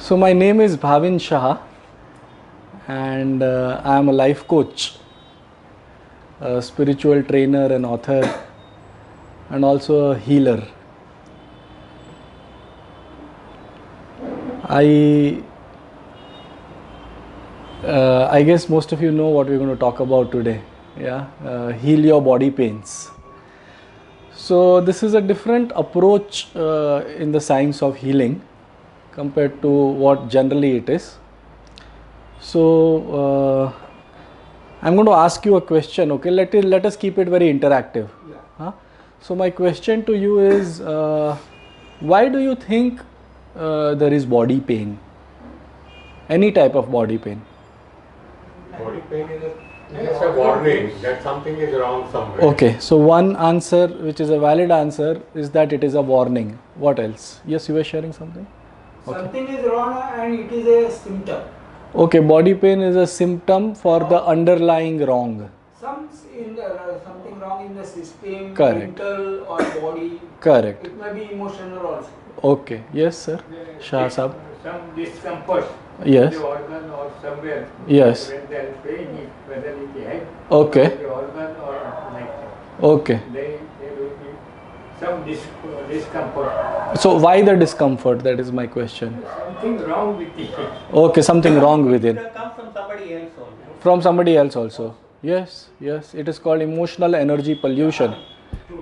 So my name is Bhavin Shah, and I am a life coach, a spiritual trainer and author, and also a healer. I guess most of you know what we're going to talk about today. Heal your body pains. So this is a different approach in the science of healing compared to what generally it is. So I'm going to ask you a question. Okay, let us keep it very interactive. So my question to you is, why do you think there is body pain? Any type of body pain? Body pain is a warning that something is wrong somewhere. Okay, so one answer which is a valid answer is that it is a warning. What else? Yes, you were sharing something? Okay. Something is wrong and it is a symptom. Okay, body pain is a symptom for the underlying wrong. Something wrong in the system, Correct. mental or body. Correct. It may be emotional also. Okay, yes sir. Shah Sahab. Some discomfort Yes. in the organ or somewhere. Yes. When there is pain, whether it is head, Okay. the organ or like Okay. there will be some discomfort. So why the discomfort? That is my question. Something wrong with it. Okay, something wrong within. It comes from somebody else also. From somebody else also. Yes, yes. It is called emotional energy pollution.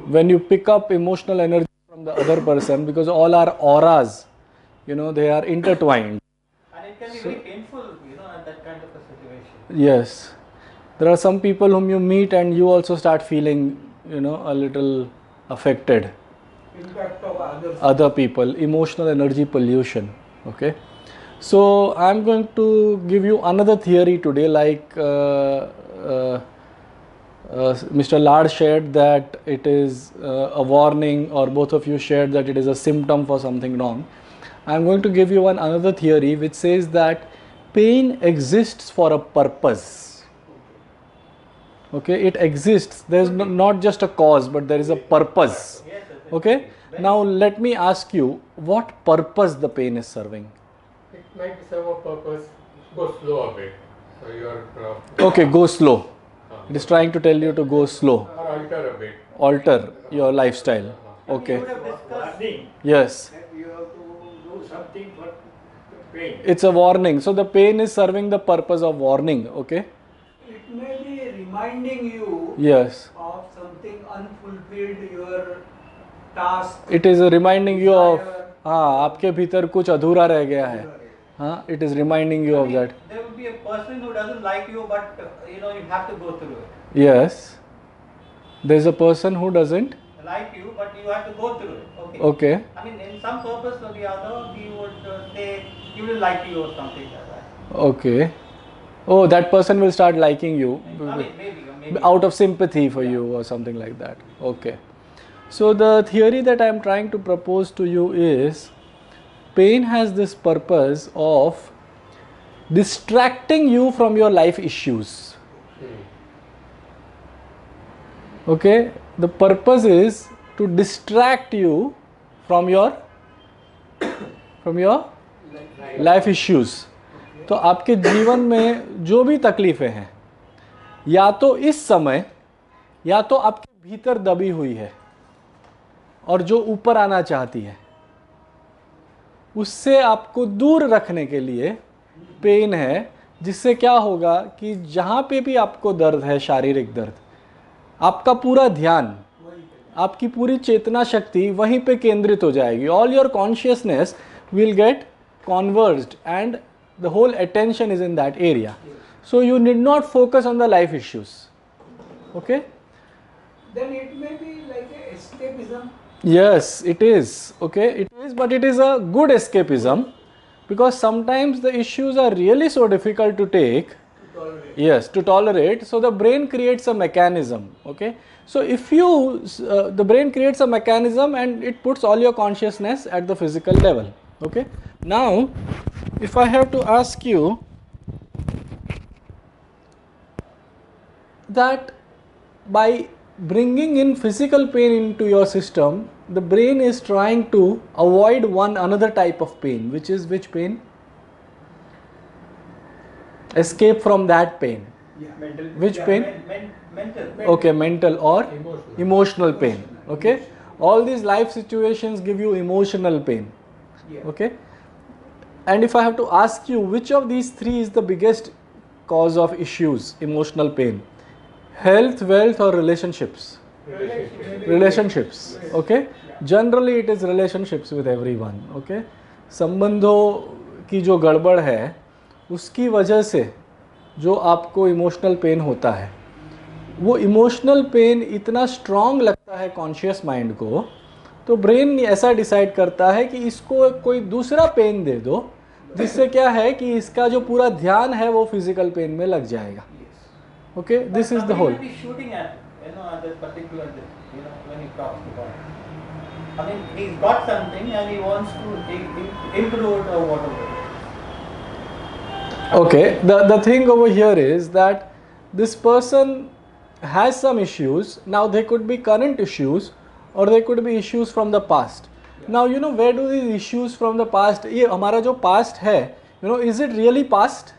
When you pick up emotional energy from the other person, because all our auras, they are intertwined. And it can be very painful, at that kind of a situation. Yes. There are some people whom you meet and you also start feeling, a little affected. Impact of others. Other people, emotional energy pollution. Okay. So I'm going to give you another theory today, like Mr. Lad shared that it is a warning, or both of you shared that it is a symptom for something wrong. I'm going to give you another theory which says that pain exists for a purpose. Okay, it exists. There is not just a cause, but there is a purpose. Okay. Now let me ask you, what purpose the pain is serving? It might serve a purpose. Go slow a bit. So you are Okay, go slow. It is trying to tell you to go slow. or alter a bit. Alter your lifestyle. Okay. You would have discussed Yes. that you have to do something for the pain. It's a warning. So the pain is serving the purpose of warning. Okay. It may be reminding you Yes. of something unfulfilled, your task. It is reminding you of, हाँ, आपके भीतर कुछ अधूरा रह गया है. हाँ, it is reminding you of that. There will be a person who doesn't like you, but you have to go through it. Yes. There is a person who doesn't. Like you, but you have to go through it. Okay. Okay. I mean, in some purpose or the other, we would say he will like you or something like that. Okay. Oh, that person will start liking you. I mean, maybe. Out of sympathy for you or something like that. Okay. So the theory that I am trying to propose to you is, pain has this purpose of distracting you from your life issues. Okay, the purpose is to distract you from your life issues. तो आपके जीवन में जो भी तकलीफें हैं, या तो इस समय, या तो आपके भीतर दबी हुई है और जो ऊपर आना चाहती है, उससे आपको दूर रखने के लिए पेन है, जिससे क्या होगा कि जहाँ पे भी आपको दर्द है, शारीरिक दर्द, आपका पूरा ध्यान, आपकी पूरी चेतना शक्ति वहीं पे केंद्रित हो जाएगी. All your consciousness will get converged and the whole attention is in that area. So you need not focus on the life issues. Okay. Then it may be like a escapism. Yes, it is. Okay, it is, but it is a good escapism, because sometimes the issues are really so difficult to take. Yes, to tolerate. So the brain creates a mechanism. Okay, so if you the brain creates a mechanism and it puts all your consciousness at the physical level. Okay, now if I have to ask you that by bringing in physical pain into your system, the brain is trying to avoid one another type of pain, which is which pain? escape from that pain. Mental. Which pain? Mental. Okay, mental or Emotional. emotional pain. Okay, all these life situations give you emotional pain. Yeah. Okay, and if I have to ask you, which of these three is the biggest cause of issues, emotional pain? Health, wealth, or relationships? Relationships. Okay, generally it is relationships with everyone. Okay, संबंधों की जो गड़बड़ है उसकी वजह से जो आपको इमोशनल पेन होता है, वो इमोशनल पेन इतना स्ट्रॉन्ग लगता है कॉन्शियस माइंड को, तो ब्रेन ऐसा डिसाइड करता है कि इसको कोई दूसरा पेन दे दो, जिससे क्या है कि इसका जो पूरा ध्यान है वो फिजिकल पेन में लग जाएगा. Okay, this is the hole. Somebody may be shooting at at that particular when he talks about. I mean, he's got something and he wants to improve or whatever. Okay, the thing over here is that this person has some issues. Now they could be current issues or they could be issues from the past. Now where do these issues from the past, ये हमारा जो past है, is it really past?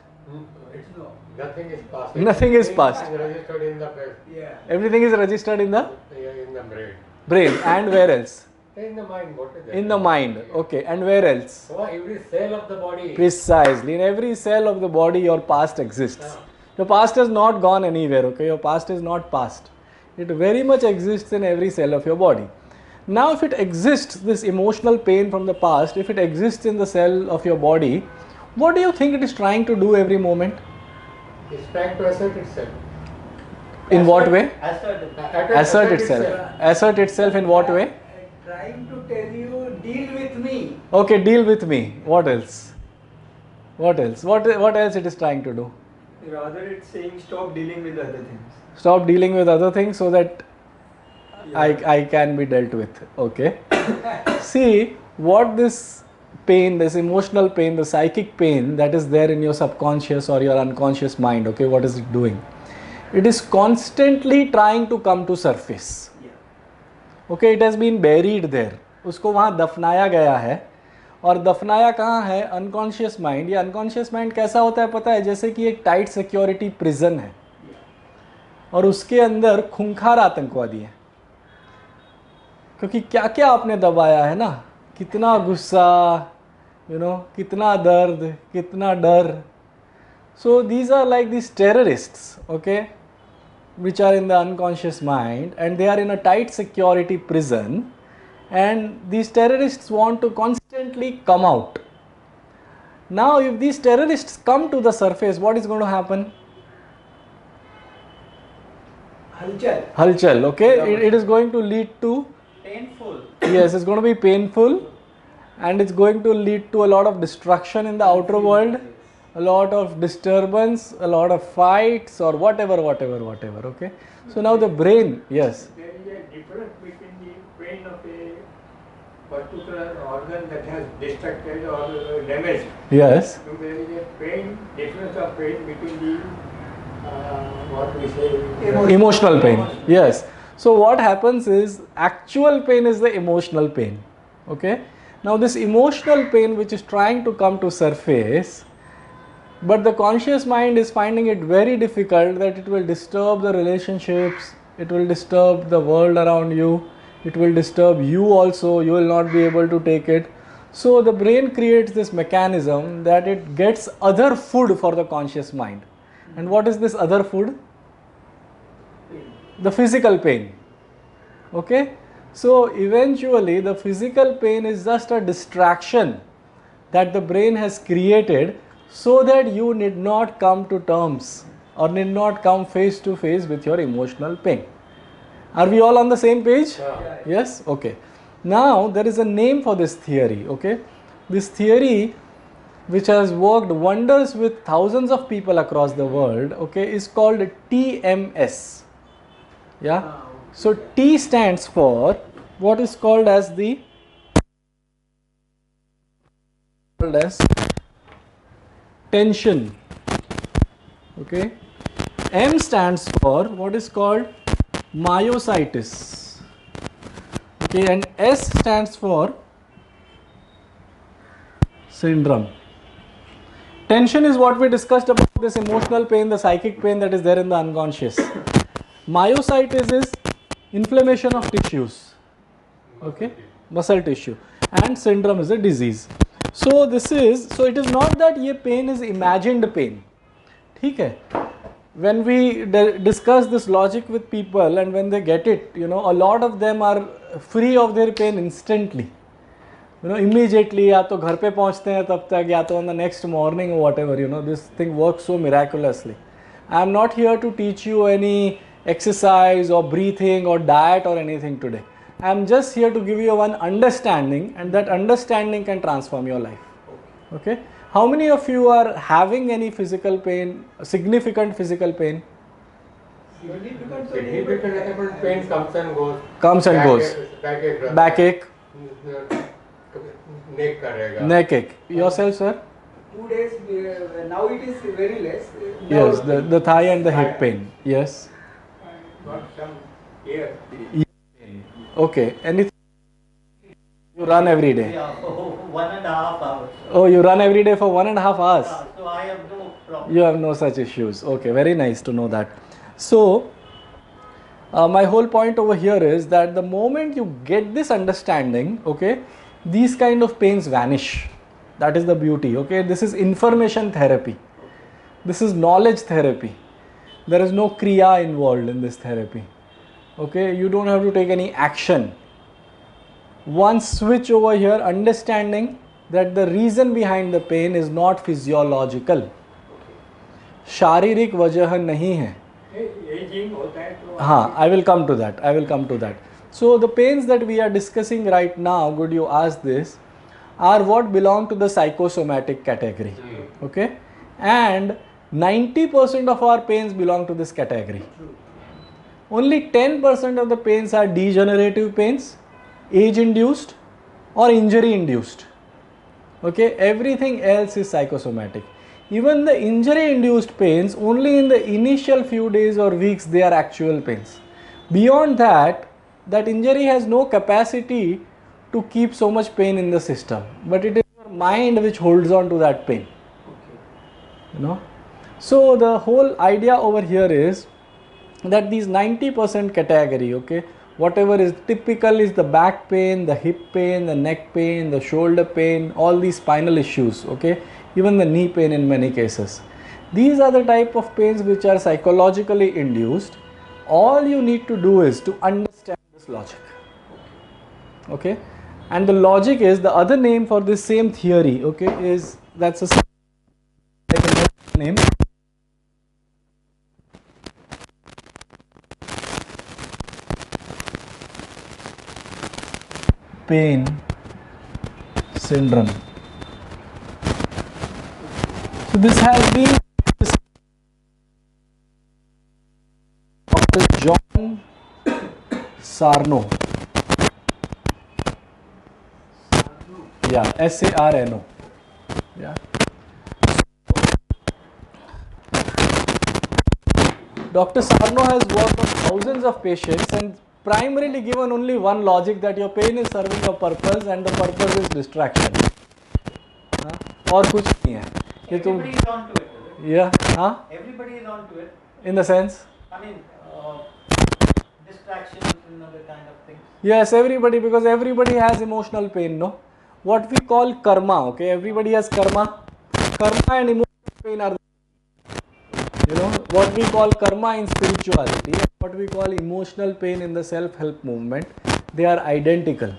Nothing is past. Nothing is past. Everything is registered in the brain. Yeah. Everything is registered in the In the brain. brain. And where else? In the mind. What is that? In the mind. Okay, and where else? So every cell of the body. Precisely, in every cell of the body your past exists. Your past has not gone anywhere. Okay, your past is not past. It very much exists in every cell of your body. Now if it exists, this emotional pain from the past, if it exists in the cell of your body, what do you think it is trying to do every moment? It's trying to assert itself. In what way? Assert Assert itself. Assert itself in what way? Trying to tell you, deal with me. Okay, deal with me. What else? What else? What else it is trying to do? Rather, it's saying stop dealing with other things. Stop dealing with other things so that I can be dealt with. Okay. See what this pain, this emotional pain, the psychic pain that is there in your subconscious or your unconscious mind. Okay, what is it doing? It is constantly trying to come to surface. Okay, it has been buried there. उसको वहाँ दफनाया गया है. और दफनाया कहाँ है? Unconscious mind. ये अनकॉन्शियस माइंड कैसा होता है पता है? जैसे कि एक टाइट सिक्योरिटी प्रिजन है और उसके अंदर खूंखार आतंकवादी है. क्योंकि क्या क्या आपने दबाया है ना, कितना गुस्सा, कितना दर्द, कितना डर. So these are like this terrorists, okay, which are in the unconscious mind, and they are in a tight security prison, and these terrorists want to constantly come out. Now if these terrorists come to the surface, what is going to happen? Halchal, okay, it is going to lead to Painful. yes, it's going to be painful, and it's going to lead to a lot of destruction in the outer world, a lot of disturbance, a lot of fights or whatever, okay. So now the brain, yes. There is a difference between the pain of a particular organ that has destructed or damaged. Yes. So there is a pain, difference of pain between the what we say Emotional pain, yes. So what happens is, actual pain is the emotional pain, okay. Now this emotional pain which is trying to come to surface, but the conscious mind is finding it very difficult, that it will disturb the relationships, it will disturb the world around you, it will disturb you also, you will not be able to take it. So the brain creates this mechanism that it gets other food for the conscious mind. And what is this other food? The physical pain, okay. So eventually the physical pain is just a distraction that the brain has created, so that you need not come to terms or need not come face to face with your emotional pain. Are we all on the same page? Yeah. Yes? Okay. Now there is a name for this theory, okay. This theory, which has worked wonders with thousands of people across the world, okay, is called TMS. Yeah. So T stands for what is called as tension, okay. M stands for what is called myositis, okay, and S stands for syndrome. Tension is what we discussed about this emotional pain, the psychic pain that is there in the unconscious. Myositis is inflammation of tissues, okay, muscle tissue, and syndrome is a disease. So this is, so it is not that ये pain is imagined pain, ठीक है? When we discuss this logic with people and when they get it, you know, a lot of them are free of their pain instantly. You know, immediately, या तो घर पे पहुंचते हैं तब तक, या तो on the next morning or whatever, you know, this thing works so miraculously. I am not here to teach you any exercise or breathing or diet or anything today. I am just here to give you one understanding, and that understanding can transform your life. Okay? How many of you are having any physical pain, significant physical pain? Significant pain comes and goes. Comes and goes. Backache. Backache. Neck ache. Yourself, sir? 2 days, now it is very less. Yes, the thigh and the hip pain. Yes. Got some ear. Okay. Anything? You run every day. Yeah, for 1.5 hours. Oh, you run every day for 1.5 hours. Yeah, so I have no problem. You have no such issues. Okay, very nice to know that. So, my whole point over here is that the moment you get this understanding, okay, these kind of pains vanish. That is the beauty. Okay, this is information therapy. This is knowledge therapy. There is no kriya involved in this therapy. Okay, you don't have to take any action. One switch over here, understanding that the reason behind the pain is not physiological. शारीरिक वजह नहीं है. Aging होता है तो. हाँ, I will come to that. I will come to that. So the pains that we are discussing right now, good you asked this, are what belong to the psychosomatic category. Okay, and 90% of our pains belong to this category. Only 10% of the pains are degenerative pains, age-induced or injury-induced. Okay, everything else is psychosomatic. Even the injury-induced pains, only in the initial few days or weeks they are actual pains. Beyond that, that injury has no capacity to keep so much pain in the system. But it is your mind which holds on to that pain. You know. So the whole idea over here is that these 90% category, okay, whatever is typical is the back pain, the hip pain, the neck pain, the shoulder pain, all these spinal issues, okay, even the knee pain in many cases. These are the type of pains which are psychologically induced. All you need to do is to understand this logic, okay, and the logic is the other name for this same theory, okay, is that's a name. Pain syndrome. So this has been Dr. John Sarno. Yeah, S-A-R-N-O. Yeah. Dr. Sarno has worked on thousands of patients and primarily given only one logic, that your pain is serving a purpose and the purpose is distraction. और कुछ नहीं है. ये तुम. Everybody is on to it. Yeah. हाँ. Everybody is on to it. In the sense. I mean, distractions and other kind of things. Yes, everybody, because everybody has emotional pain, no? What we call karma, okay? Everybody has karma. Karma and emotional pain are, you know, what we call karma in spirituality and what we call emotional pain in the self-help movement, they are identical.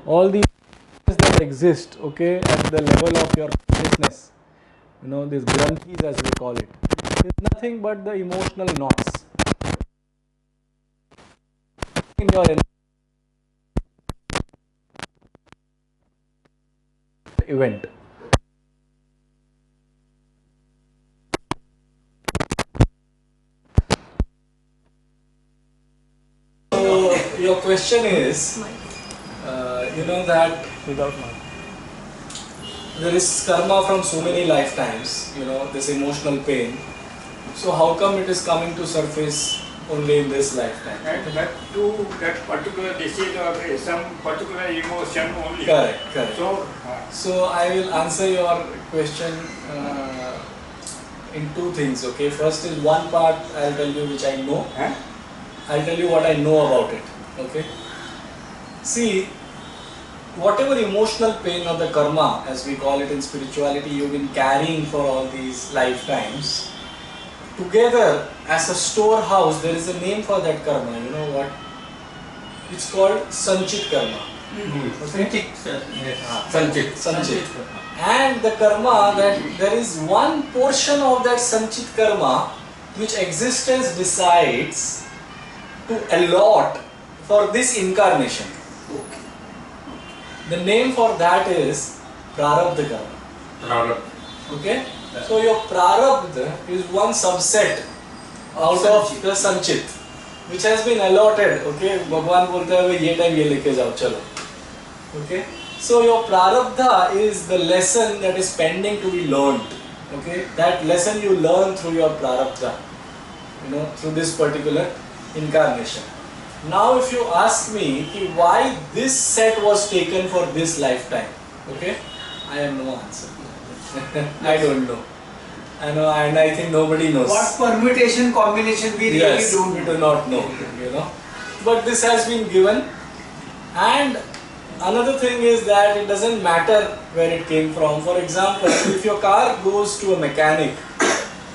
All these things that exist, okay, at the level of your consciousness, you know, these granthis as we call it, is nothing but the emotional knots in your event. So your question is, you know that there is karma from so many lifetimes, you know, this emotional pain. So how come it is coming to surface only in this lifetime? And that to that particular disease or some particular emotion only. Correct, correct. So, So I will answer your question in two things. Okay, first is one part I'll tell you which I know. Huh? I'll tell you what I know about it. Okay. See, whatever emotional pain or the karma, as we call it in spirituality, you've been carrying for all these lifetimes, together as a storehouse, there is a name for that karma. You know what? It's called Sanchit karma. Okay? Sanchit. Sanchit. And the karma, that there is one portion of that Sanchit karma which existence decides to allot for this incarnation. The name for that is Prarabdha karma. Prarabdha. Okay? So your Prarabdha is one subset out of the Sanchit which has been allotted. Okay? Bhagwan बोलता है ये time ये लेके जाओ चलो. Okay? So your Prarabdha is the lesson that is pending to be learned. Okay? That lesson you learn through your Prarabdha. You know, through this particular incarnation. Now if you ask me why this set was taken for this lifetime, okay, I have no answer. I don't know. I know, and I think nobody knows. What permutation combination we really Yes, don't we do not know, you know. But this has been given, and another thing is that it doesn't matter where it came from. For example, if your car goes to a mechanic,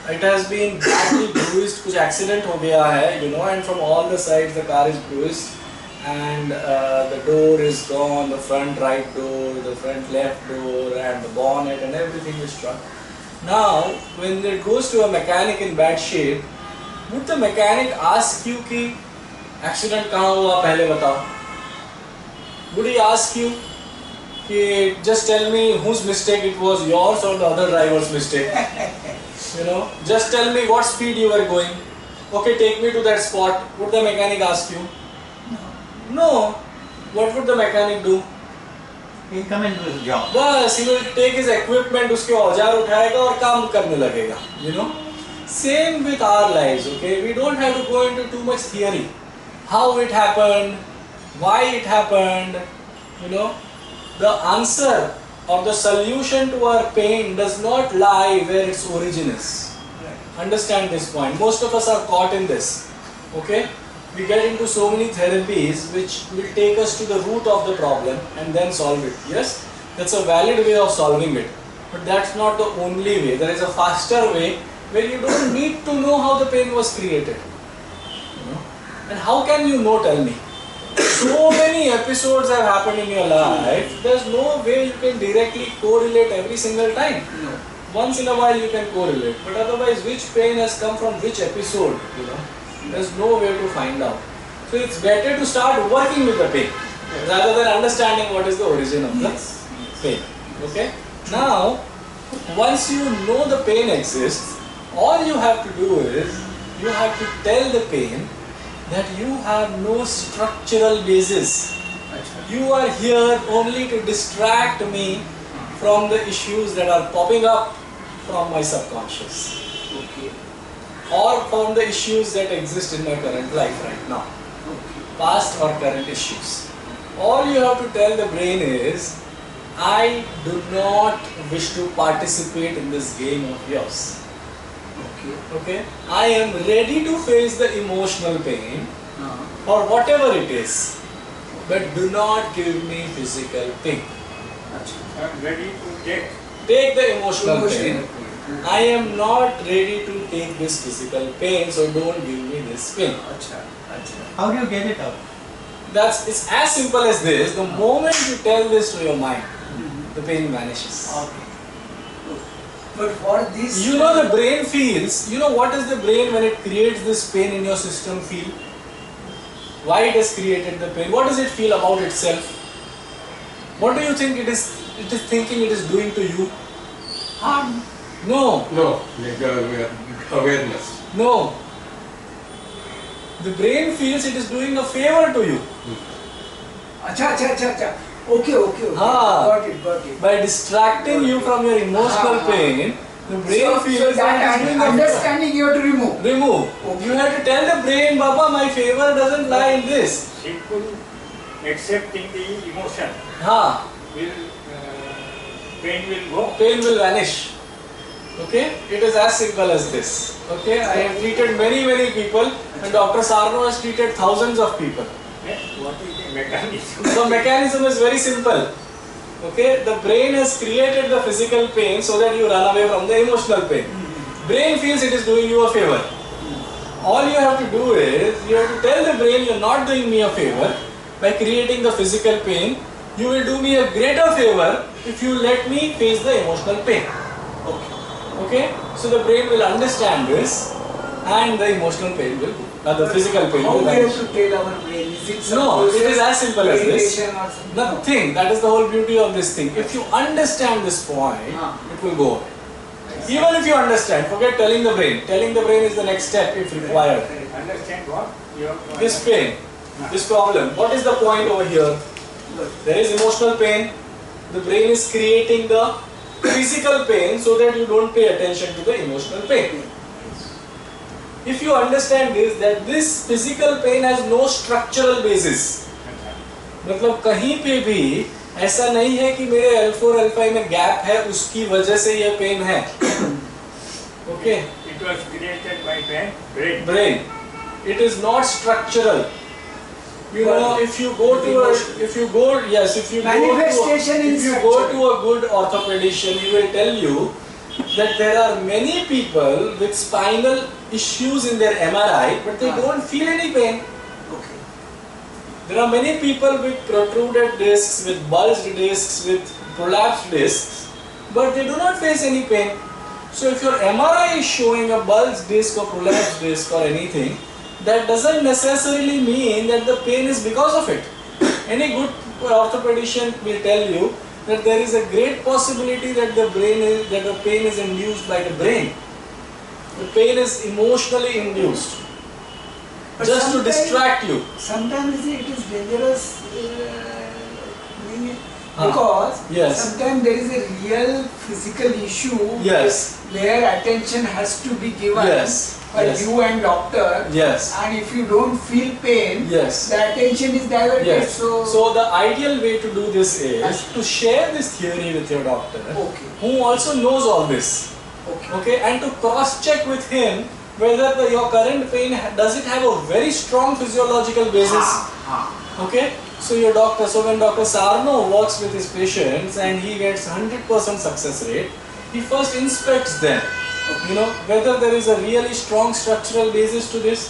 it has been badly bruised, कुछ accident हो गया है, you know, and from all the sides the car is bruised, and the door is gone, the front right door, the front left door, and the bonnet and everything is struck. Now, when it goes to a mechanic in bad shape, would the mechanic ask you कि accident कहाँ हुआ पहले बताओ? Would he ask you कि just tell me whose mistake it was, yours or the other driver's mistake? You know, just tell me what speed you were going. Okay, take me to that spot. Would the mechanic ask you? No. What would the mechanic do? He'll come and do his job. बस, he will take his equipment, उसके औजार उठाएगा और काम करने लगेगा. You know, same with our lives. Okay, we don't have to go into too much theory. How it happened, why it happened. You know, the answer or the solution to our pain does not lie where its origin is. Understand this point. Most of us are caught in this. Okay? We get into so many therapies which will take us to the root of the problem and then solve it. Yes? That's a valid way of solving it. But that's not the only way. There is a faster way where you don't need to know how the pain was created. You know? And how can you know, tell me? So many episodes have happened in your life, there's no way you can directly correlate every single time. No. Once in a while you can correlate, but otherwise which pain has come from which episode, you know, there's no way to find out. So it's better to start working with the pain rather than understanding what is the origin of the pain. Okay? Now, once you know the pain exists, all you have to do is, you have to tell the pain that you have no structural basis. You are here only to distract me from the issues that are popping up from my subconscious. Okay. Or from the issues that exist in my current life right now. Past or current issues. All you have to tell the brain is, I do not wish to participate in this game of yours. Okay? I am ready to face the emotional pain or whatever it is, but do not give me physical pain. I'm ready to Take the emotional pain. I am not ready to take this physical pain, so don't give me this pain. How do you get it out? It's as simple as this. The moment you tell this to your mind, the pain vanishes. Okay. But for this, You know the brain feels, you know what is the brain when it creates this pain in your system feel? Why it has created the pain? What does it feel about itself? What do you think it is thinking it is doing to you? harm. No, No, like awareness. no. The brain feels it is doing a favor to you. Acha. Okay. Ah. Got it. By distracting you from your emotional pain, the brain feels that it is doing a favor. understanding you have to remove. You have to tell the brain, Baba, my favor doesn't lie in this. Simple accepting the emotion Ha, will pain will go. pain will vanish. Okay, it is as simple as this. Okay, I have treated many people, and Dr. Sarno has treated thousands of people. What is the mechanism? The mechanism is very simple. Okay, the brain has created the physical pain so that you run away from the emotional pain. Brain feels it is doing you a favor. All you have to do is, you have to tell the brain, you are not doing me a favor by creating the physical pain. You will do me a greater favor if you let me face the emotional pain. Okay, so the brain will understand this, and the emotional pain will go. The physical pain How will we have vanish. to tell our brain? Is it some No, it is process, as simple as this. meditation or something? Nothing. That is the whole beauty of this thing. If you understand this point, it will go away. Even if you understand, forget telling the brain. Telling the brain is the next step if required. Understand what? You have to This pain, this problem. What is the point over here? There is emotional pain. The brain is creating the physical pain so that you don't pay attention to the emotional pain. If you understand this, that this physical pain has no structural basis. मतलब कहीं पे भी ऐसा नहीं है कि मेरे L4 L5 में गैप है उसकी वजह से ये पेन है. Okay. It was created by brain. Brain. It is not structural. You know, if you go to a, if you go Manifestation if is you go structural. to a good orthopedician, he will tell you that there are many people with spinal issues in their MRI, but they don't feel any pain. Okay. There are many people with protruded discs, with bulged discs, with prolapsed discs, but they do not face any pain. So if your MRI is showing a bulged disc or prolapsed disc or anything, that doesn't necessarily mean that the pain is because of it. Any good orthopedician will tell you that there is a great possibility that the pain is induced by the brain. The pain is emotionally induced, But just to sometimes- distract you. Sometimes it is dangerous because Yes. sometimes there is a real physical issue Yes. where attention has to be given Yes. by Yes. you and doctor. Yes. And if you don't feel pain, Yes. the attention is diverted. Yes. So the ideal way to do this is to share this theory with your doctor, Okay. who also knows all this. Okay. Okay, and to cross-check with him whether your current pain does it have a very strong physiological basis. Okay, so your doctor. So when Dr. Sarno works with his patients and he gets 100% success rate, he first inspects them. You know, whether there is a really strong structural basis to this.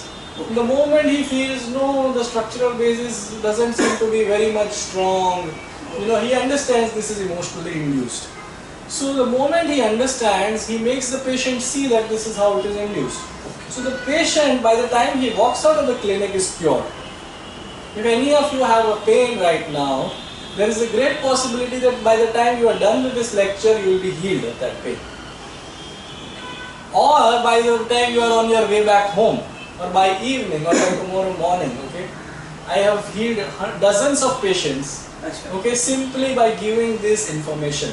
The moment he feels no, the structural basis doesn't seem to be very much strong, you know, he understands this is emotionally induced. So the moment he understands, he makes the patient see that this is how it is induced. So the patient, by the time he walks out of the clinic, is cured. If any of you have a pain right now, there is a great possibility that by the time you are done with this lecture, you will be healed of that pain. Or by the time you are on your way back home, or by evening, or by tomorrow morning, okay? I have healed dozens of patients, okay, simply by giving this information.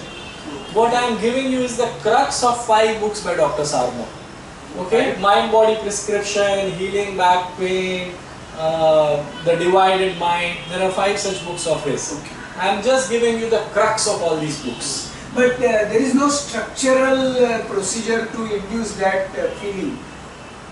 What I am giving you is the crux of 5 books by Dr. Sarno. Okay, Mind Body Prescription, Healing Back Pain, The Divided Mind. There are 5 such books of his. Okay. I am just giving you the crux of all these books. But there is no structural procedure to induce that feeling.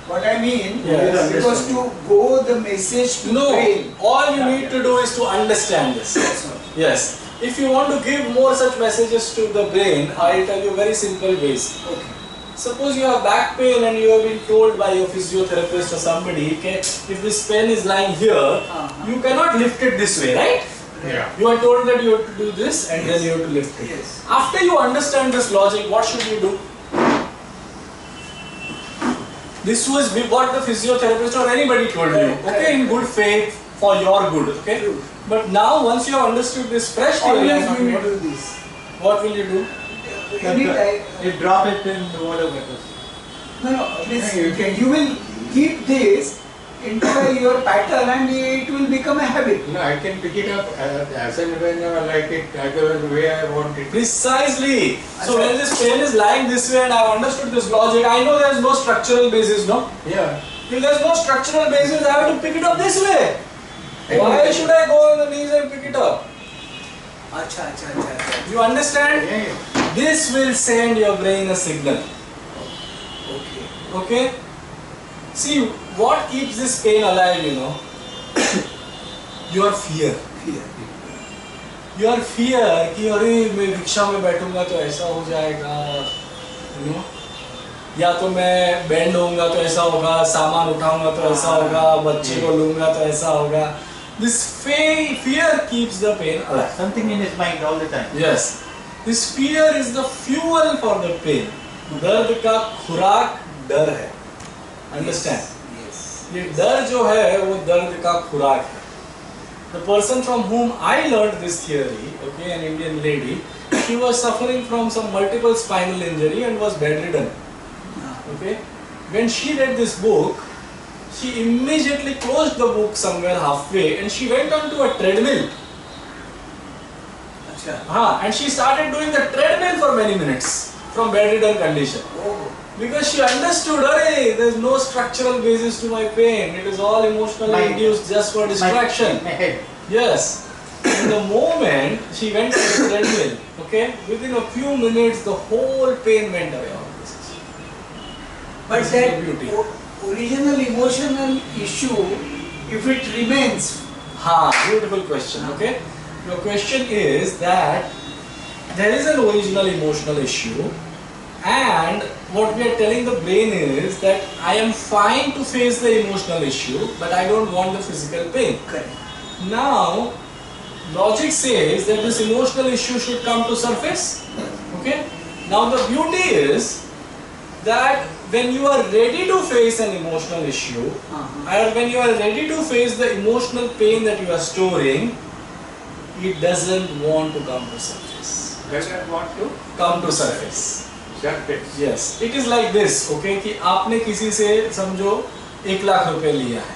What I mean, Yes. because to go the message to No, brain. all you need to do is to understand this. That's all. Yes. If you want to give more such messages to the brain, I'll tell you very simple ways. Okay. Suppose you have back pain and you have been told by your physiotherapist or somebody, okay, if this pen is lying here, you cannot lift it this way, right? Yeah. You are told that you have to do this and then you have to lift it. Yes. After you understand this logic, what should you do? This was what the physiotherapist or anybody told you, okay, in good faith, for your good, okay? True. But now, once you have understood this fresh theory, Always we will do this. what will you do? Anytime. You drop it in the water bottles. No, this, you will keep this into your pattern and it will become a habit. No, I can pick it up as and when I like it, either way I want it. Precisely. So when this pen is lying this way and I have understood this logic, I know there is no structural basis, no? Yeah. If there is no structural basis, I have to pick it up this way. Why should I go on the knees and pick it up? Acha. You understand? Yeah. This will send your brain a signal. Okay. Okay? See, what keeps this pain alive, you know? Your fear. Fear. Your fear कि अरे मैं rickshaw में बैठूंगा तो ऐसा हो जाएगा, you know? या तो मैं बैंड होऊंगा तो ऐसा होगा, सामान उठाऊंगा तो ऐसा होगा, बच्चे को लूंगा तो ऐसा होगा. This fear keeps the pain alive. Something in his mind all the time. Yes, this fear is the fuel for the pain. दर्द का खुराक डर है. Understand? Yes. ये डर जो है वो दर्द का खुराक है. The person from whom I learned this theory, okay, an Indian lady, she was suffering from some multiple spinal injury and was bedridden. Okay, when she read this book, she immediately closed the book somewhere halfway and she went onto a treadmill. Acha. And she started doing the treadmill for many minutes from bedridden condition. Oh. Because she understood, hey, there's no structural basis to my pain. It is all emotionally Mind. induced just for distraction. My head. Yes. In the moment she went to the treadmill, okay, within a few minutes the whole pain went away. But This is that the beauty. original emotional issue, if it remains, Beautiful question. Okay, your question is that there is an original emotional issue, and what we are telling the brain is that I am fine to face the emotional issue, but I don't want the physical pain. correct. Now, logic says that this emotional issue should come to surface. Okay. Now the beauty is that when you are ready to face an emotional issue, or when you are ready to face the emotional pain that you are storing, it doesn't want to come to surface. Doesn't want to Come to surface. surface. Yes. It is like this. Okay, कि आपने किसी से समझो 1 लाख रुपए लिया है.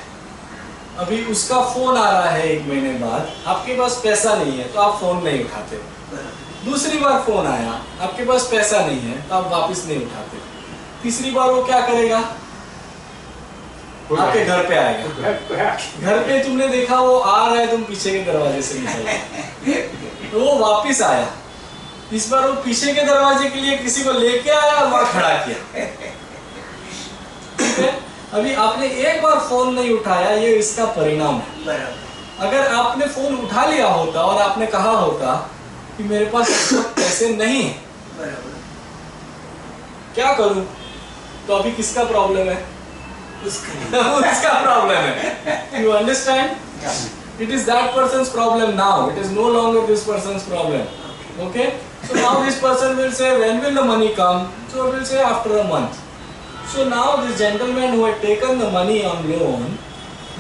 अभी उसका फोन आ रहा है 1 महीने बाद, आपके पास पैसा नहीं है तो आप फोन नहीं उठाते. दूसरी बार फोन आया, आपके पास पैसा नहीं है तो आप वापस नहीं उठाते. तीसरी बार वो क्या करेगा? आपके घर पे आएगा. घर पे तुमने देखा वो आ रहा है, तुम पीछे के दरवाजे से निकल गए, तो वो वापिस आया. इस बार वो पीछे के दरवाजे के लिए किसी को लेके आया और वहां खड़ा किया. ठीक है? अभी आपने एक बार फोन नहीं उठाया, ये इसका परिणाम है. बराबर. अगर आपने फोन उठा लिया होता और आपने कहा होता कि मेरे पास इस वक्त पैसे नहीं है, बराबर. क्या करूं, तो अभी किसका प्रॉब्लम है? उसका प्रॉब्लम है. You understand? It is that person's problem now. It is no longer this person's problem. Okay? So now this person will say, when will the money come? So it will say after a month. So now this gentleman who had taken the money on loan,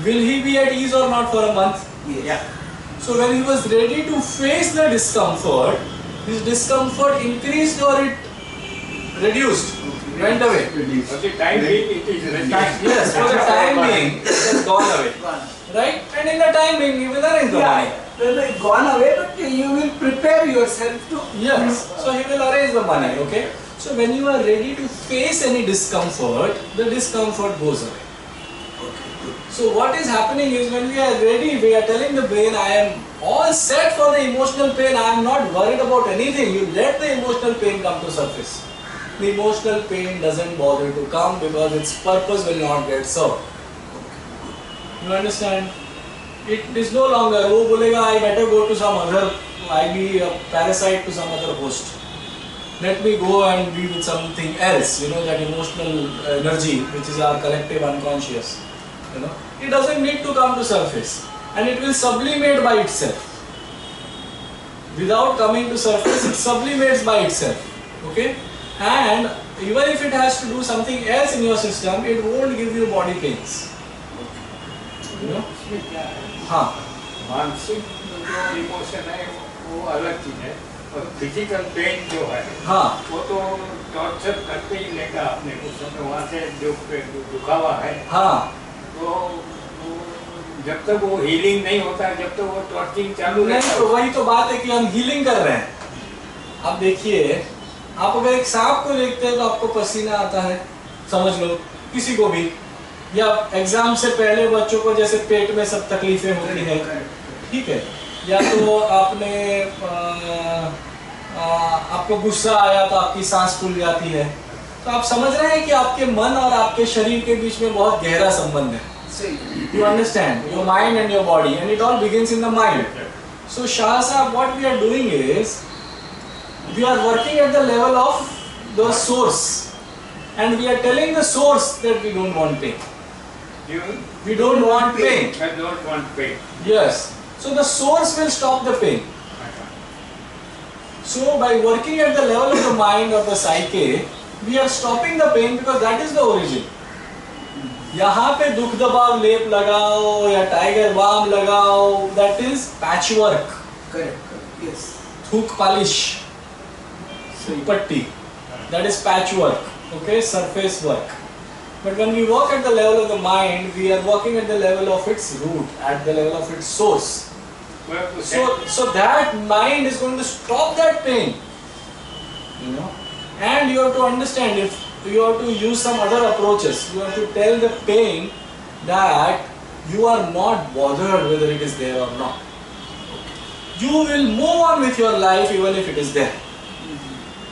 will he be at ease or not for a month? Yeah. So when he was ready to face the discomfort, his discomfort increased or it reduced? Went away. For the time being, it is reduced. Yes, for the time being, it has gone away. Right? And in the time being, you will arrange the money. Well, it's gone away, but you will prepare yourself to. Yes. So he will arrange the money, okay? So when you are ready to face any discomfort, the discomfort goes away. So what is happening is when we are ready, we are telling the brain, I am all set for the emotional pain, I am not worried about anything. You let the emotional pain come to surface. The emotional pain doesn't bother to come because its purpose will not get served. You understand? It is no longer, वो बोलेगा I better go to some other, I be a parasite to some other host. Let me go and be with something else, you know, that emotional energy which is our collective unconscious. You know, it doesn't need to come to surface and it will sublimate by itself. Without coming to surface, it sublimates by itself. Okay? And even if it has to do something else in your system, it won't give you body pains. You know? हाँ. मानसिक जो emotion है वो अलग चीज है और physical pain जो है हाँ. वो तो टॉर्चर करते ही लेगा अपने को. समय वहाँ से जो दुखावा है हाँ. तो जब तक वो हीलिंग नहीं होता, जब तक वो टॉर्चरिंग चालू नहीं, रहता तो वही तो बात है कि हम हीलिंग कर रहे हैं. आप देखिए, आप अगर एक सांप को देखते हैं तो आपको पसीना आता है, समझ लो, किसी को भी, या एग्जाम से पहले बच्चों को जैसे पेट में सब तकलीफें होती है, ठीक है, या तो आपने आपको गुस्सा आया तो आपकी सांस फूल जाती है, तो आप समझ रहे हैं कि आपके मन और आपके शरीर के बीच में बहुत गहरा संबंध है. You understand? Your mind and your body, and it all begins in the mind. So Shah Sahab, what we are doing is, we are working at the level of the source, and we are telling the source that we don't want pain. We don't want pain. I don't want pain. Yes. So the source will stop the pain. So by working at the level of the mind or the psyche, we are stopping the pain because that is the origin. यहाँ पे दुख दबाव लेप लगाओ या tiger balm लगाओ, that is patchwork. Correct. Yes. थूक polish, पट्टी, that is patchwork. Okay, surface work. But when we work at the level of the mind, we are working at the level of its root, at the level of its source. So that mind is going to stop that pain. You know, and you have to understand, if you have to use some other approaches. You have to tell the pain that you are not bothered whether it is there or not. You will move on with your life even if it is there.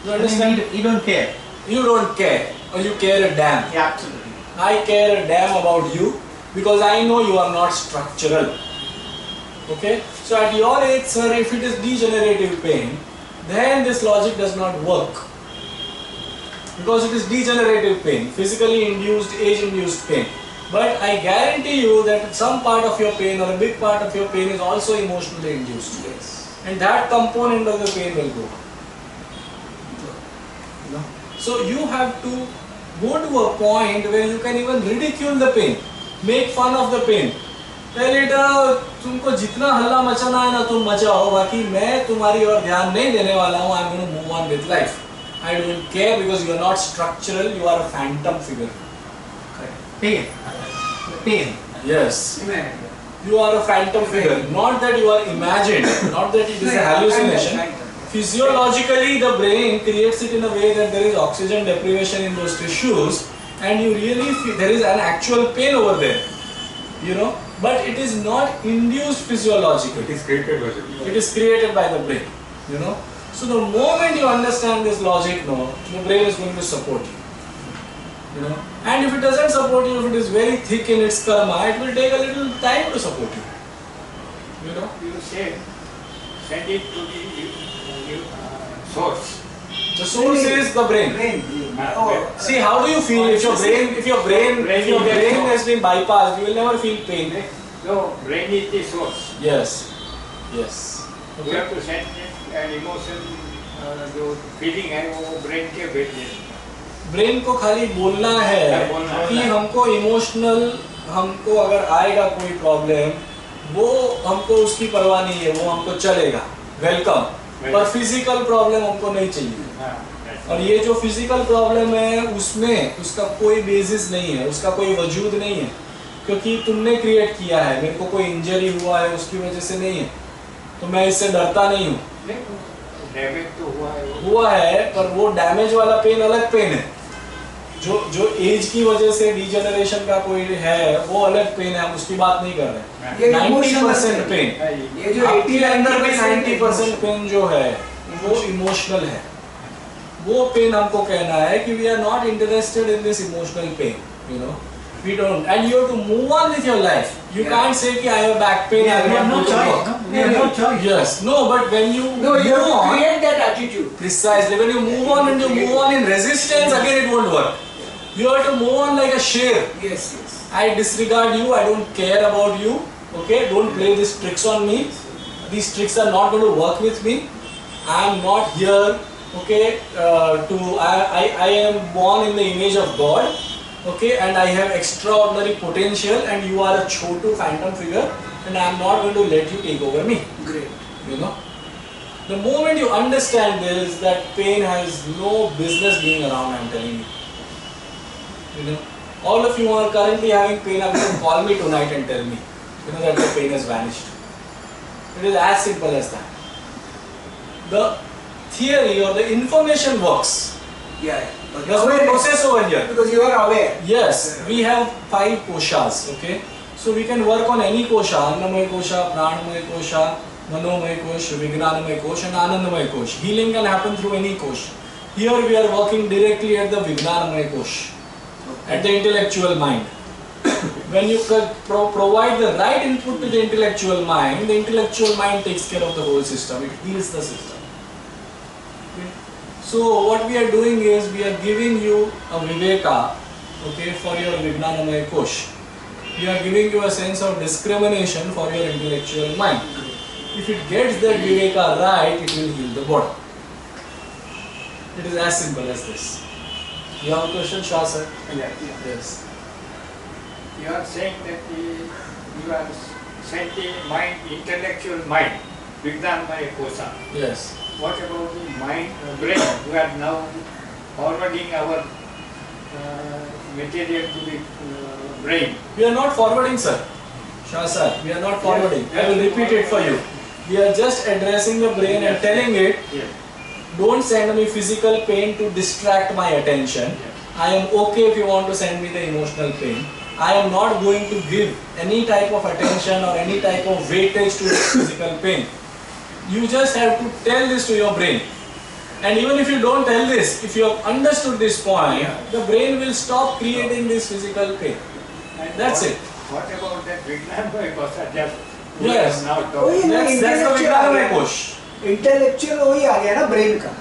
You understand? You don't care. You don't care, or you care a damn. Yeah, absolutely. I care a damn about you because I know you are not structural. Okay? So at your age, sir, if it is degenerative pain, then this logic does not work. Because it is degenerative pain, physically induced, age-induced pain. But I guarantee you that some part of your pain or a big part of your pain is also emotionally induced. Yes. And that component of the pain will go. You know? So you have to go to a point where you can even ridicule the pain, make fun of the pain. पहले तुमको जितना हल्ला मचाना है ना तुम मचाओ, बाकी मैं तुम्हारी ओर ध्यान नहीं देने वाला हूँ. I'm going to move on with life. I don't care because you are not structural, you are a phantom figure. Pain. Pain. Yes. You are a phantom figure. Not that you are imagined, not that it is a hallucination. Physiologically, the brain creates it in a way that there is oxygen deprivation in those tissues, and you really feel there is an actual pain over there. You know, but it is not induced physiologically. It is created by the brain. It is created by the brain. You know. So the moment you understand this logic, no, the brain is going to support you. You know, and if it doesn't support you, if it is very thick in its karma, it will take a little time to support you. You know. You say, send it to the source. The source is the brain. Oh, See, how do you feel if your brain has been bypassed? You will never feel pain. No, brain is the source. Yes. Yes. You have to send it an emotion, जो feeling है वो brain के भेजने. Brain को खाली बोलना है कि हमको इमोशनल, हमको अगर आएगा कोई प्रॉब्लम, वो हमको उसकी परवाह नहीं है, वो हमको चलेगा, वेलकम. पर फिजिकल प्रॉब्लम हमको नहीं चाहिए. और ये जो फिजिकल प्रॉब्लम है उसमें उसका कोई बेसिस नहीं है, उसका कोई वजूद नहीं है, क्योंकि तुमने क्रिएट किया है. मेरे को कोई इंजरी हुआ है उसकी वजह से नहीं है, तो मैं इससे डरता नहीं हूँ. डैमेज तो हुआ है पर वो डैमेज वाला पेन अलग पेन है. जो एज की वजह से डिजेनरेशन का कोई है वो अलग पेन है, हम उसकी बात नहीं कर रहे. 90% पेन, ये जो आपके अंदर में 90% पेन जो है वो इमोशनल है. वो पेन हमको कहना है कि we are not interested in this emotional pain. You know, we don't, and you have to move on with your life. You can't say कि I have back pain, I We have will no not go to choice. work. No? We have no choice. Yes, no, but when you no, you have move to on, create that attitude. precisely, when you move on and you move on in resistance, again it won't work. You have to move on like a sher. Yes, yes. I disregard you, I don't care about you, okay, don't play these tricks on me. These tricks are not going to work with me. I am not here, okay, I am born in the image of God. Okay, and I have extraordinary potential, and you are a chotu phantom figure, and I am not going to let you take over me. Great. You know, the moment you understand this, that pain has no business being around. I am telling you. You know, all of you who are currently having pain, are going to call me tonight and tell me, you know, that the pain has vanished. It is as simple as that. The theory or the information works. Yeah. There's no process over here. Because you are aware. Yes, we have 5 koshas, okay? So we can work on any kosha, Annamaya kosha, Pranamaya kosha, Manomaya kosha, Vijnanamaya kosha and Anandamaya kosha. Healing can happen through any kosha. Here we are working directly at the Vijnanamaya Kosh, at the intellectual mind. When you provide the right input to the intellectual mind takes care of the whole system, it heals the system. Okay. So what we are doing is we are giving you a Viveka, okay, for your Vijnanamaya Kosh. We are giving you a sense of discrimination for your intellectual mind. If it gets that Viveka right, it will heal the body. It is as simple as this. You have a question, Shah sir? Yes. You are saying that you are sending mind, intellectual mind, Vijnanamaya Kosha. Yes. What about the mind, brain? We are now forwarding our material to the brain. We are not forwarding, sir. Shah sir, we are not forwarding. Yes. I will repeat it for you. We are just addressing the brain and telling it, Yes. don't send me physical pain to distract my attention. Yes. I am okay if you want to send me the emotional pain. I am not going to give any type of attention or any type of weightage to this physical pain. You just have to tell this to your brain. And even if you don't tell this, if you have understood this point, the brain will stop creating this physical pain. And That's what, it. What about that Vijnanamaya Kosha? Just we Yes. are now वही talking. ना, That's the Vijnanamaya Kosh. Intellectual वही आ गया ना brain का.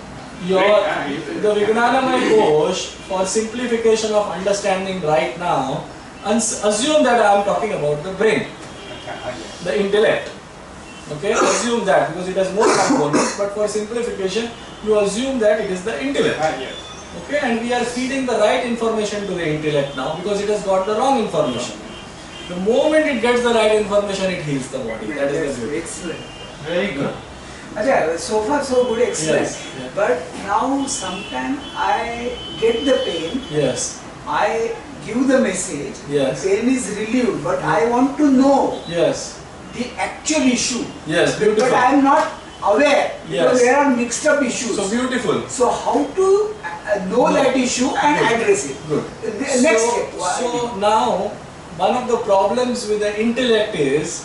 The Vijnanamaya Kosh, for simplification of understanding right now, assume that I am talking about the brain, the intellect. Okay, assume that because it has more components, but for simplification, you assume that it is the intellect. Yes. Okay, and we are feeding the right information to the intellect now because it has got the wrong information. The moment it gets the right information, it heals the body. That is the beauty. Excellent. Very good. Acha, so far so good, excellent. Yes, yeah. But now sometime I get the pain, Yes. I give the message, Yes. pain is relieved, but I want to know Yes. the actual issue. Yes. Beautiful. But I am not aware because Yes. there are mixed up issues. So beautiful. So how to know Good. that issue and Good. address it? Good. The next step. So now, one of the problems with the intellect is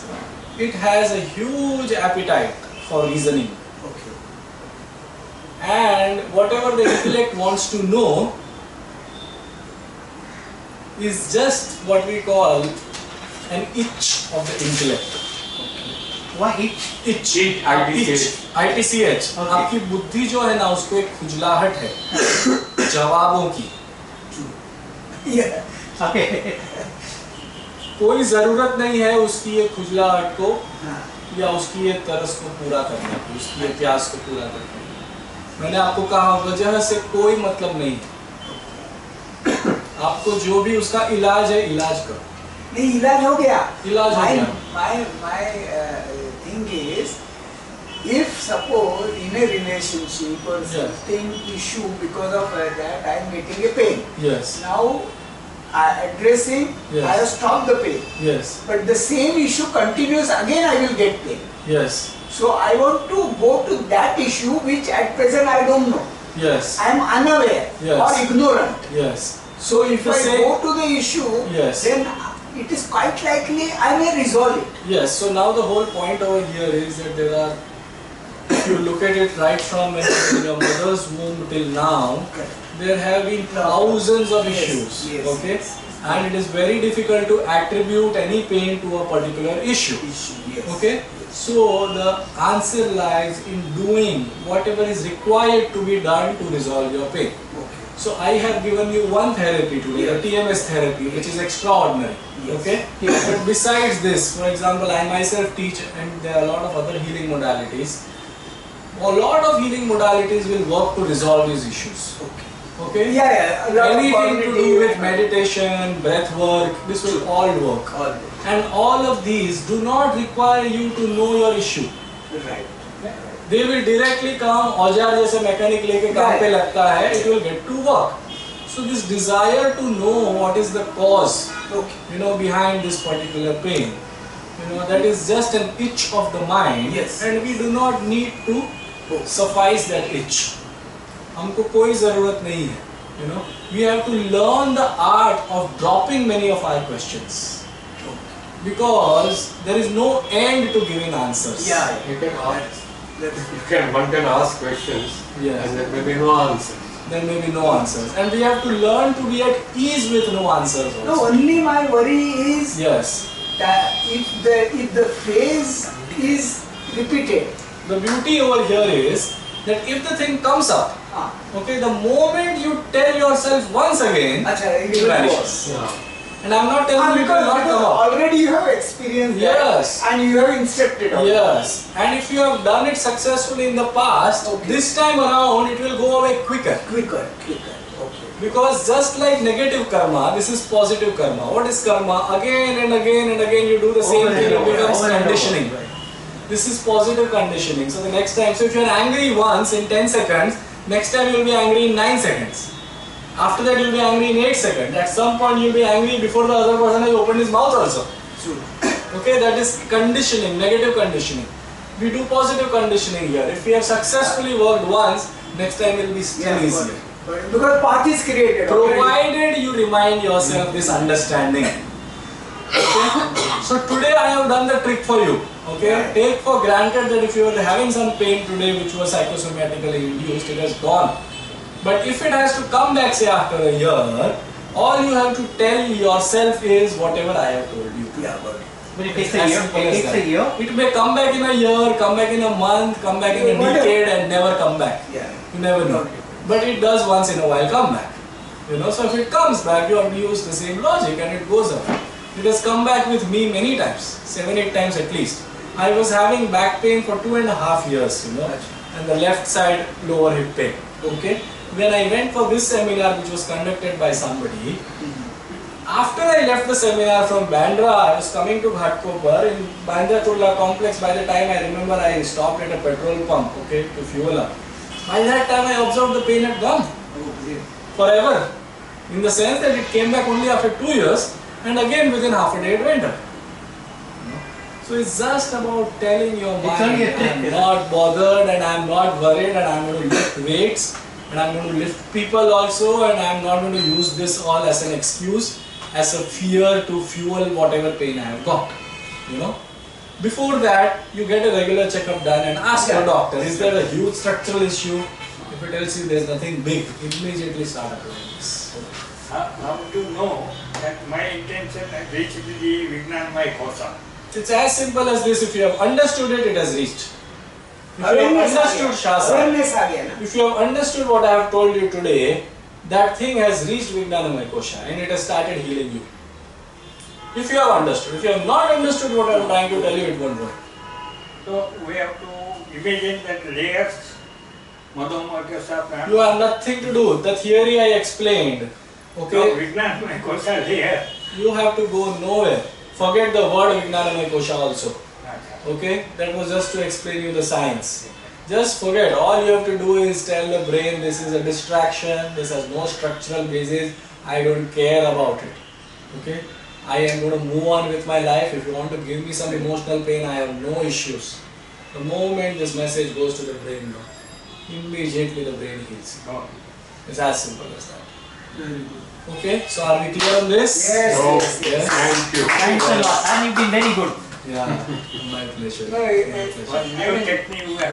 it has a huge appetite for reasoning. Okay. And whatever the intellect wants to know is just what we call an itch of the intellect. Why it? Itch. ITCH. ITCH. Okay. आपकी बुद्धि जो है ना उसको एक खुजलाहट है जवाबों की. Yeah. Okay. कोई जरूरत नहीं है उसकी ये खुजलाहट को हाँ. या उसकी ये तरस को पूरा करने की, उसकी ये प्यास को पूरा करने की. मैंने आपको कहा वजह से कोई मतलब नहीं है. आपको जो भी उसका इलाज है इलाज करो. नहीं इलाज हो गया. इलाज हो गया. My thing is, if suppose in a relationship or Yes. something issue because of that I am getting a pain. Yes. Now addressing, Yes. I have stopped the pain. Yes. But the same issue continues again, I will get pain. Yes. So I want to go to that issue which at present I don't know. Yes. I am unaware Yes. or ignorant. Yes. So if You I say- go to the issue, Yes. then it is quite likely I may resolve it. Yes. So now the whole point over here is that there are, if you look at it right from when you were in your mother's womb till now, there have been thousands of Yes, issues. yes, Okay. yes. And it is very difficult to attribute any pain to a particular issue. Yes. Okay. So the answer lies in doing whatever is required to be done to resolve your pain. Okay. So I have given you one therapy today, Yes. the TMS therapy, which is extraordinary. Yes. Okay. But besides this, for example, I myself teach, and there are a lot of other healing modalities. A lot of healing modalities will work to resolve these issues. Okay. Okay. Yeah, yeah. A lot of Anything to do cognitive- with meditation, breath work, this will all work. All right. And all of these do not require you to know your issue. Right. They will directly come, औजार जैसे mechanic लेके काम पे लगता है, it will get to work. So this desire to know what is the cause, Okay. behind this particular pain, that is just an itch of the mind. Yes. And we do not need to suffice that itch. हमको कोई ज़रूरत नहीं है. We have to learn the art of dropping many of our questions. Because there is no end to giving answers. Yeah. You can ask, That's one can ask questions Yes. and there may be no answers. then maybe no answers. And we have to learn to be at ease with no answers also. No, only my worry is Yes. that if the phrase is repeated. The beauty over here is that if the thing comes up, okay, the moment you tell yourself once again, it vanishes. And I'm not telling you to not come up. Already you have experienced Yes. that and you have instructed already. Yes. And if you have done it successfully in the past, this time around it will go away quicker. Quicker. Okay. Because just like negative karma, this is positive karma. What is karma? Again and again and again you do the same thing, it becomes conditioning. This is positive conditioning. So the next time, so if you are angry once in 10 seconds, next time you will be angry in 9 seconds. After that you will be angry in 8 seconds. At some point you will be angry before the other person has opened his mouth also. Okay, that is conditioning, negative conditioning. We do positive conditioning here. If we have successfully worked once, next time it will be still easier. Because path is created. Provided you remind yourself this understanding. Okay? So today I have done the trick for you. Okay? Take for granted that if you are having some pain today which was psychosomatically induced, it has gone. But if it has to come back, say after a year, all you have to tell yourself is whatever I have told you. But it takes a year. It takes a year. It may come back in a year, come back in a month, come back in a decade and never come back. You never know. But it does once in a while come back. You know, so if it comes back, you have to use the same logic and it goes away. It has come back with me many times, 7-8 times at least. I was having back pain for 2.5 years, you know, and the left side lower hip pain. Okay. When I went for this seminar which was conducted by somebody, after I left the seminar from Bandra, I was coming to Ghatkopar in Bandra Turla complex. By the time I remember, I stopped at a petrol pump, okay, to fuel up. By that time I observed the pain had gone forever, in the sense that it came back only after 2 years and again within half a day it went up. So it's just about telling your mind, I'm not bothered and I'm not worried and I'm going to lift weights and I'm going to lift people also and I'm not going to use this all as an excuse, as a fear to fuel whatever pain I have got, you know. Before that, you get a regular checkup done and ask your doctor, is there a huge structural issue? If it tells you there's nothing big, immediately start applying this. How to know that my intention has reached the Vijnanamaya Kosha? It's as simple as this. If you have understood it, it has reached. If you have understood Shastra, if you have understood what I have told you today, that thing has reached Vijnanamaya Kosha and it has started healing you. If you have understood. If you have not understood what I am trying to tell you, it won't work. So we have to imagine that layers, Madhumya You have nothing to do. The theory I explained. Okay. Vijnanamaya Kosha layer. You have to go nowhere. Forget the word Vijnanamaya Kosha also. Okay. That was just to explain you the science. Just forget. All you have to do is tell the brain this is a distraction. This has no structural basis. I don't care about it. Okay. I am going to move on with my life. If you want to give me some emotional pain, I have no issues. The moment this message goes to the brain, immediately the brain heals. It's as simple as that. Okay, so are we clear on this? Yes. Yes. Thank you. Thanks a lot. And you've been very good. Yeah, my pleasure. No, My pleasure. One new technique we have